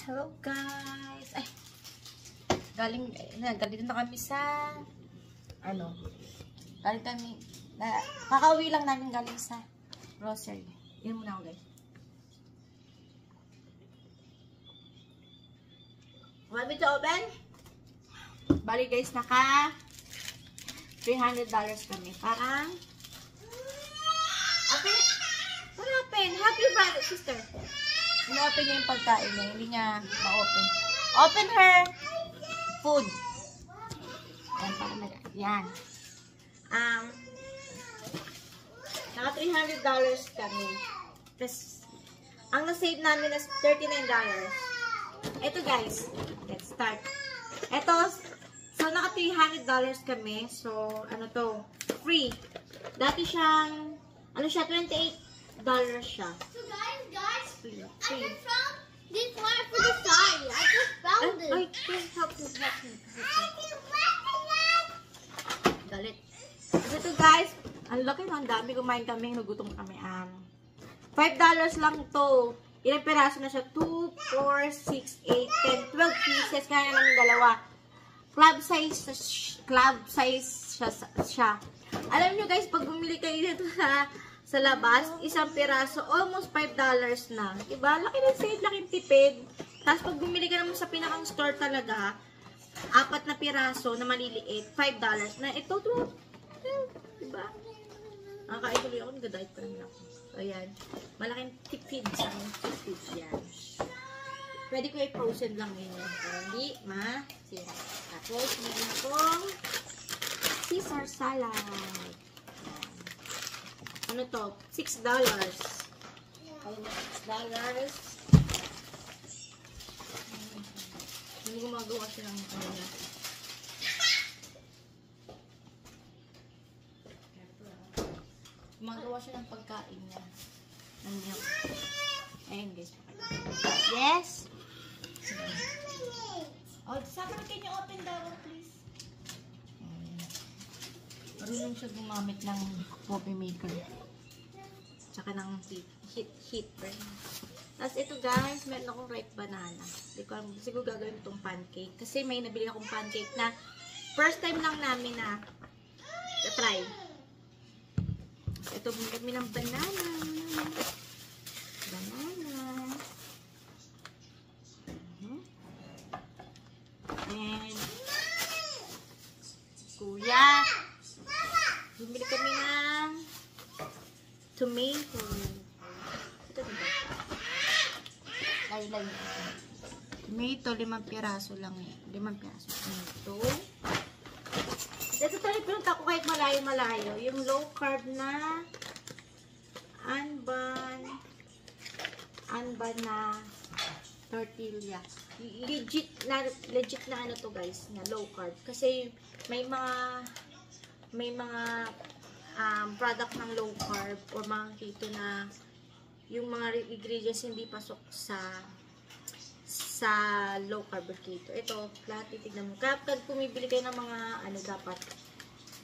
Hello guys! Ay, galing na kami sa kakauwi lang namin galing sa grocery. Yun muna ako guys. Want me to open? Bali guys, naka $300 kami. Parang okay. What happened? Happy brother, sister. Ino-open niya yung pagkain niya. Hindi niya ma-open. Open her food. Yan, para yan. Naka $300 kami. Tapos, ang na-save namin is $39. Ito guys, let's start. Ito, so naka $300 kami. So, ano to? Free. Dati siyang, ano siya, $28 siya. So guys, Free. I just found this one for the side. I just found it. Ay, help me. Galit. So ito guys, ang laki ng dami, kumain kami, nagutom kami. $5 lang to. Ilang peraso na siya? 2, 4, 6, 8, 10, 12 pieces. Kaya namin dalawa. Club size siya. Alam nyo guys, pag bumili kayo dito sa labas, isang piraso, almost $5 na. Diba? Laki ng save, laking tipid. Tapos pag bumili ka naman sa pinakang store talaga, 4 na piraso na maliliit, $5 na. Ito, diba? Nakakaituloy ako, nag-diet pa naman ako. Ayan. Malaking tipid sa akin. Tipid yan. Pwede ko i-frozen lang yun. Para hindi masira. Tapos, meron akong Caesar salad. Ano to? $6. $6. Hindi gumagawa siya ng ano niya. Gumagawa siya ng pagkain niya. Ano niya? Ayun guys. Yes! Oh, saka can you open the door please? Marunong siya gumamit ng coffee maker. Tsaka ng heater. Tapos ito guys, meron akong ripe banana. Siguro gagawin itong pancake. Kasi may nabili akong pancake na first time lang namin na try. Ito, bumili kami ng banana. And kuya. Bumili kami ng tomato. Ito diba? Layo. Tomato, 5 piraso lang eh. 5 piraso. Ito. Ito talaga pinunta ko kahit malayo-malayo. Yung low carb na unban na tortilla. Legit na ano to guys, na low carb. Kasi may mga product ng low carb or mga keto na yung mga ingredients hindi pasok sa low carb or keto. Ito, lahat titignan mo. Kapag pumibili kayo ng mga dapat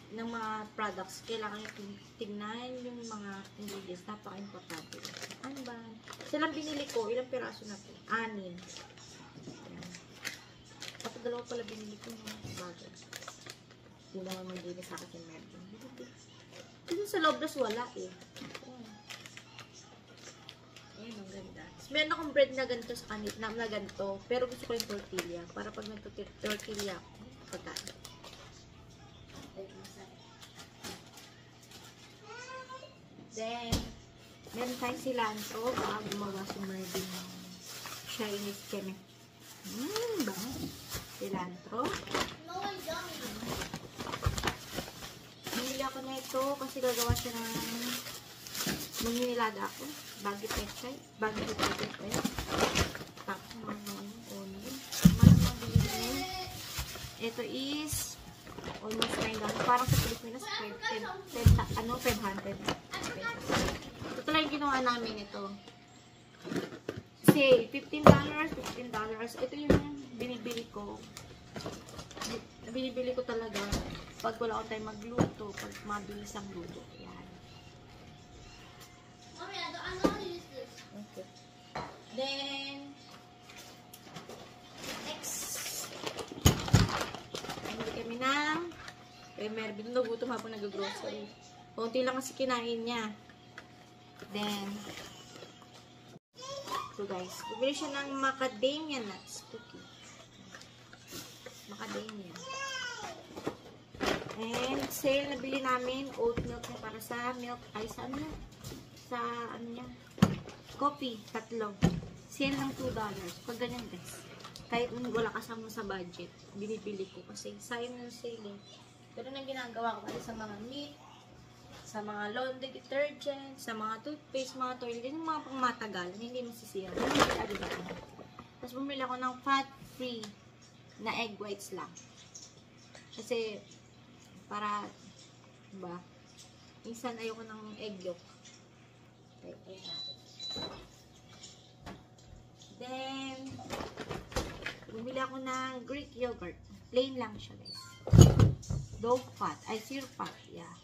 ng mga products, kailangan nyo tingnan yung mga ingredients. Napaka-importante. Ano ba? Silang binili ko, ilang piraso na to? 6. Tapos 2 pala binili ko ng bagay. Hindi naman mag-ibig sa akin meron. Kasi sa Loblas wala eh. Ayun, ang ganda. Meron akong bread na ganito sa kanit, na ganito. Pero gusto ko yung tortilla. Para pag nag-tortilla ako, pagkain. Then, meron tayong cilantro. Baka gumawa si Marvin ng Chinese keme. Ba? Cilantro. Bumili ako na ito kasi gagawa siya ng manginilada ako. Bagyo pechay. Tapos mga onion. Ito is almost $9. Parang sa Pilipinas 500. Ito lang yung ginawa namin ito. Kasi $15. Ito yung binibili ko. Binibili ko talaga pag wala akong time magluto, pag mabilis ang luto. Yan. Mommy, I don't know how to use this. Okay. Then, Sabi nung nagutom habang nag-grocery. Kunti lang kasi kinain niya. Then, ito guys. Bumili siya ng macadamia nuts cookie. Macadamia. And, sale na bili namin. Oat milk na para sa milk. Ay, sa ano? Sa ano niya? Coffee. 3. Sale ng $2. Pag ganyan guys. Kahit wala kasama sa budget, binibili ko. Kasi sayang yung sale eh. Pero nang ginagawa ko kasi sa mga meat, sa mga laundry detergent, sa mga toothpaste, mga toilet, yung mga pangmatagalan, hindi masisira. Tapos bumili ako ng fat-free na egg whites lang. Kasi, para, diba, minsan ayoko ng egg yolk. Okay, then, bumili ako ng Greek yogurt. Plain lang siya, guys. Low fat. Ay, zero fat. Yeah.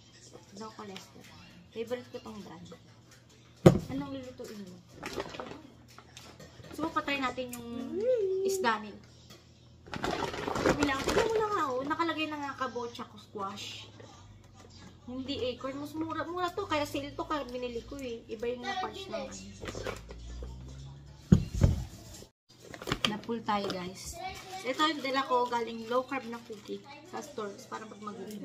No cholesterol. Favorite ko tong brand. Anong lulutuin mo? So, patry natin yung isda nila. Bilang, tignan mo na nga, oh. Nakalagay na nga kabocha ko squash. Hindi acorn. Mas mura to. Kaya sale to. Kaya binili ko eh. Iba yung na-punch naman. Na-pull tayo guys. Ito yung dala ko galing low carb na cookie sa stores para pag mag-uwi.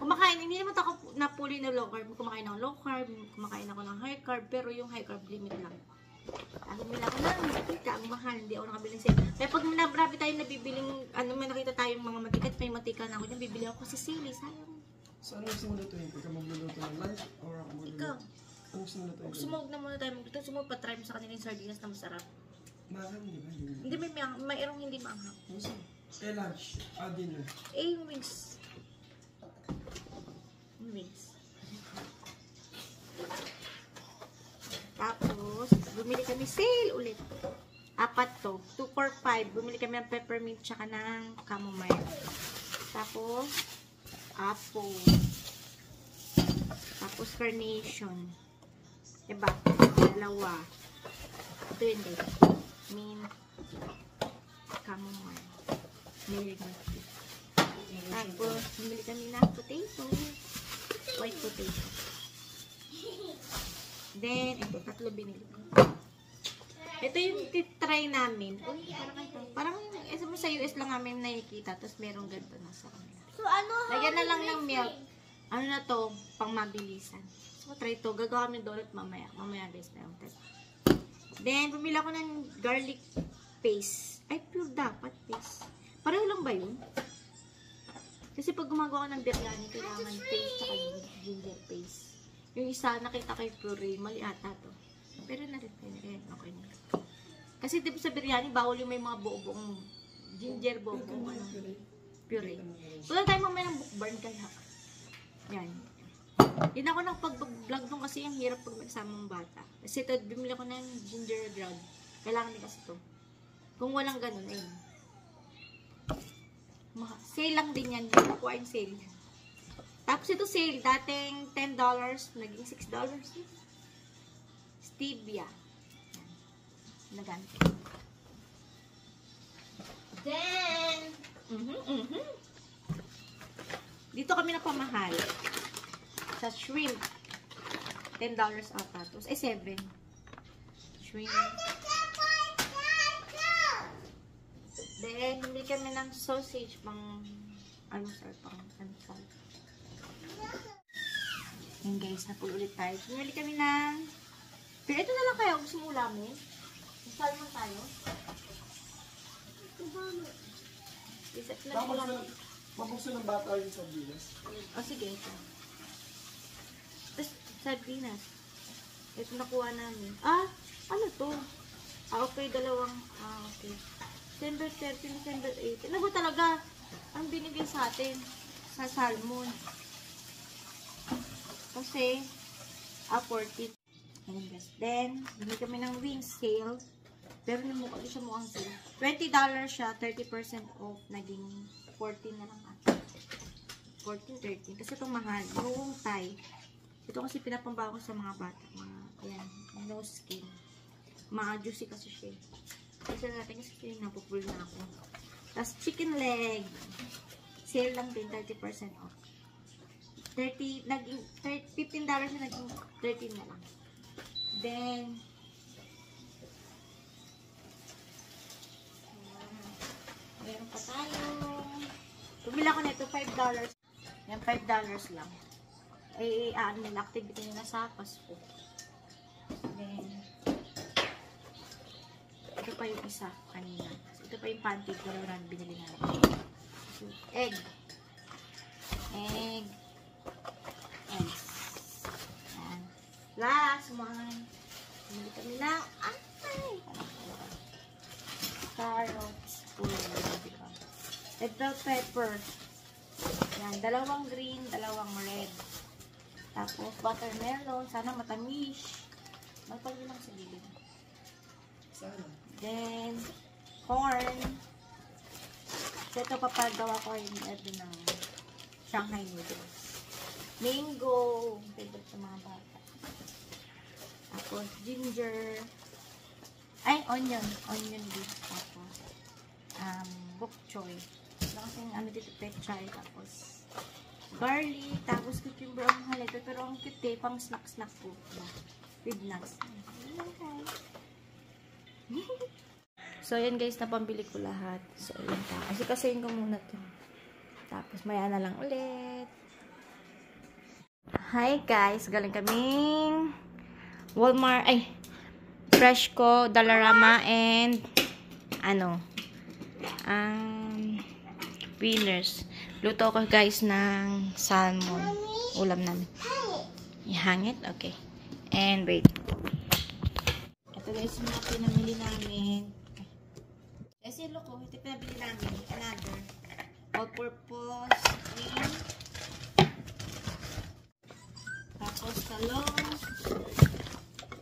Kumakain, hindi naman ako napuli na low carb. Kumakain ako low carb, kumakain ako ng high carb, pero yung high carb limit lang. Ako nila ko na, matika, ang mahal, hindi ako nakabiling sale. Kaya pag nabrabi tayo nabibiling, ano, may nakita tayong mga matikat, may matika na ako dyan, bibili ako kasi sili, sayang. So, ano gusto mo lutuin? Ikaw magluluto ng lunch or ako magluluto? Ikaw. Ano gusto mo lutuin? Sumog na muna tayo magluto, sumog pa try mo sa kanila yung sardinas na masarap. Mahal, di ba? Hindi, mayroong hindi maanghang. Eh, lunch. Dinner. Eh, yung wings. Yung wings. Tapos, bumili kami sale ulit. 4 to. 2 for 5. Bumili kami ng peppermint tsaka ng chamomile. Tapos, apple. Tapos, carnation. Diba? 2. Ito yun guys. Mint. Chamomile. Bumili kami. Tapos, bumili kami ng potato. White potato. Then, ito, 3 binili ko. Ito yung titry namin. Uy, parang sa US lang namin nakikita. Tapos, merong ganito na sa kanila. So, ano? Lagyan na lang ng milk. Ano na to? Pang mabilisan. So, try to. Gagawa kami donut mamaya. Mamaya, guys, na yung test. Then, bumili ako ng garlic paste. Ay, pure dapat paste. Pareho lang ba yun? Kasi pag gumagawa ka ng biryani, kailangan paste at ginger paste. Yung isa, nakita kay puree. Mali ata to. Pero na-retain. Okay na. Kasi diba sa biryani, bawal yung may mga buo-buong ginger buo-buong ano, puree. Wala tayo mamaya ng bookburn kaya. Yan. Yun ako ng pag-vlog nung kasi yung hirap pag magsamang bata. Kasi ito, bumili ko ng ginger ground. Kailangan din kasi ito. Kung walang ganun, ayun. Sale lang din yan. Hindi ko kuha yung sale. Tapos ito sale. Dating $10, naging $6. Stevia. Naganto. Then, dito kami napamahal. Sa shrimp. $10 ata. Tapos, 7. Shrimp. Then, bumili kami ng sausage pang, ano sir, pang ansal. Yan guys, napul ulit tayo. Bumili kami ng, pero ito na lang kayo, gusto mo ulamin? Salmon tayo. Mabuksan ng bata yung sardinas. O sige, ito. Tapos, sardinas. Ito nakuha namin. Ano to? Okay, dalawang, okay. December 13, December 18. Ano ba talaga ang binigay sa atin sa salmon? Kasi, 14. Ayan guys. Then, bili kami ng wings sale. Pero hindi siya mukhang sale. $20 siya, 30% off. Naging 14 na lang ata. 14, 13. Kasi itong mahal. Yung Thai. Ito kasi pinapambawa ko sa mga bata. Mga, ayan, no skin. Mga juicy kasi siya. Kasi natin kasi napupul na ako. Tapos chicken leg. Sale lang din, 30% off. $15 na naging 13 na lang. Then, meron pa tayo. Bumili ako nito, $5. Yan, $5 lang. Ano nila, activity nila sa Pasko. Then, ito pa yung isa kanina. Ito pa yung pancake na binili natin. So, egg. Eggs. Yan. Last one. Bumili kami na carrots. Red bell pepper. Yan. 2 green, 2 red. Tapos watermelon. Sana matamis. Magpagin lang sa gilid. Sana. Then, corn. So, ito papagawa ko yung ng Shanghai noodles. Mango. Favorite sa mga bata. Tapos, ginger. Ay, onion. Onion beef. Tapos, bok choy. Ano dito, pechay. Tapos, garlic. Tapos, cucumber ang halito. Pero ang cute pang snack-snack po. With nuts. So, ayan guys, napambili ko lahat. So, ayan pa. Kasi ko muna to. Tapos, maya na lang ulit. Hi guys, galing kaming Walmart, Freshco, Dollarama, and Winners. Luto ko guys ng salmon. Ulam namin. Ihangit? Okay. And wait. Ito guys, yung mga pinamili namin. Kasi loko, ito pinabili namin. Another. All-purpose cream. Tapos talong.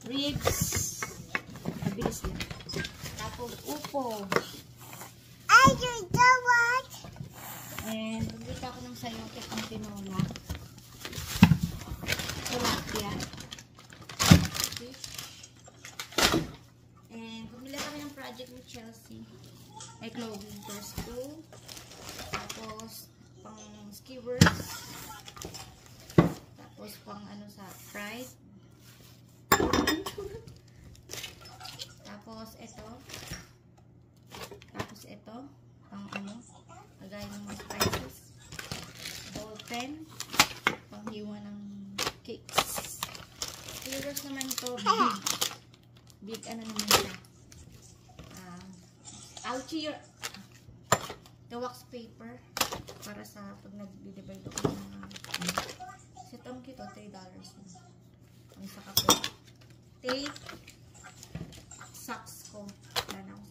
Ribs. Mabilis lang. Tapos upo. And bumili ako ng sayote pang tinola. Tilapia. Fish. And bumili kami ng project with Chelsea. May clothing for school. Tapos pang skewers. Tapos pang sa fried. Tapos ito. Tapos ito. Pang lagay ng mga spices. Ball pen. Pang hiwa ng cakes. Skewers naman to. Big naman siya. Ouchie the wax paper para sa pag nag-divide ako ng kasi itong kito, $3 ang isa kape. Tape. Socks ko. Wala na akong